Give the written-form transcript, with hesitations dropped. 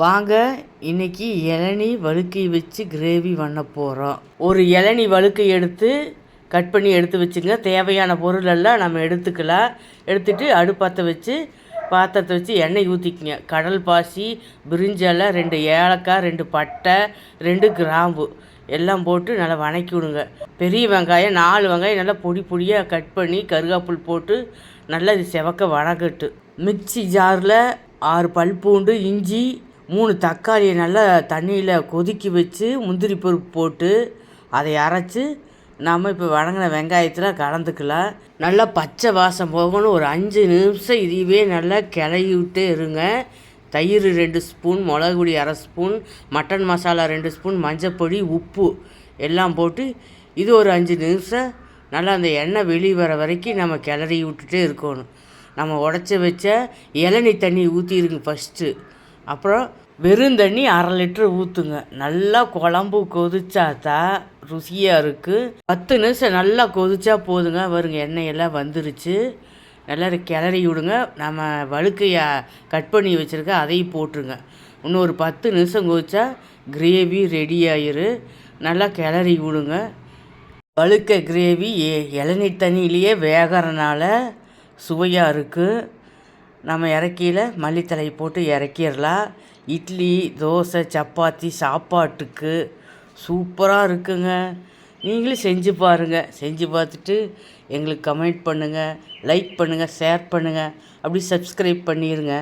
வாங்க இன்னைக்கு இளநீ வழுக்கை வச்சு கிரேவி பண்ண போகிறோம். ஒரு இளநீ வழுக்கை எடுத்து கட் பண்ணி எடுத்து வச்சுங்க. தேவையான பொருளெல்லாம் நம்ம எடுத்துக்கலாம். எடுத்துகிட்டு அடுப்பத்தை வச்சு பாத்திரத்தை வச்சு எண்ணெய் ஊற்றிக்குங்க. கடல் பாசி, பிரிஞ்சலை, 2 ஏலக்காய், 2 பட்டை, 2 கிராம்பு எல்லாம் போட்டு நல்லா வணக்கி விடுங்க. பெரிய வெங்காயம் 4 வெங்காயம் நல்லா பொடி பொடியாக கட் பண்ணி கருகாப்புல் போட்டு நல்லா இது செவக்க வணக்கட்டு. மிக்சி ஜாரில் 6 பல் பூண்டு, இஞ்சி, 3 தக்காளியை நல்லா தண்ணியில் கொதிக்க வச்சு முந்திரி பருப்பு போட்டு அதை அரைச்சி நம்ம இப்போ வணங்கின வெங்காயத்தில் கலந்துக்கலாம். நல்லா பச்சை வாசம் போகணும். ஒரு 5 நிமிஷம் இதுவே நல்லா கிளறி விட்டே இருங்க. தயிர் 2 ஸ்பூன், மிளகு பொடி 1/2 ஸ்பூன், மட்டன் மசாலா 2 ஸ்பூன், மஞ்சப்பொடி, உப்பு எல்லாம் போட்டு இது ஒரு 5 நிமிஷம் நல்லா அந்த எண்ணெய் வெளியே வர வரைக்கும் நம்ம கிளறி விட்டுட்டே இருக்கணும். நம்ம உடச்சி வச்ச இளநீ தண்ணி ஊற்றிடுங்க ஃபஸ்ட்டு. அப்புறம் வெறும் தண்ணி 1/2 லிட்டர் ஊற்றுங்க. நல்லா குழம்பு கொதிச்சாதான் ருசியாக இருக்குது. 10 நிமிஷம் நல்லா கொதிச்சா போதுங்க. வருங்க எண்ணெயெல்லாம் வந்துருச்சு. நல்லா கிளறி விடுங்க. நம்ம வழுக்கையை கட் பண்ணி வச்சுருக்க அதையும் போட்டுருங்க. இன்னும் ஒரு 10 நிமிஷம் கொதிச்சா கிரேவி ரெடி ஆயிரு. நல்லா கிளறி விடுங்க. வழுக்கை கிரேவி இளநீ தண்ணியிலேயே வேகிறனால சுவையாக இருக்குது. நம்ம இறக்கியில் மல்லித்தலை போட்டு இறக்கிடலாம். இட்லி, தோசை, சப்பாத்தி, சாப்பாட்டுக்கு சூப்பராக இருக்குங்க. நீங்களும் செஞ்சு பாருங்கள். செஞ்சு பார்த்துட்டு எங்களுக்கு கமெண்ட் பண்ணுங்கள், லைக் பண்ணுங்கள், ஷேர் பண்ணுங்கள், அப்படி சப்ஸ்கிரைப் பண்ணிடுங்க.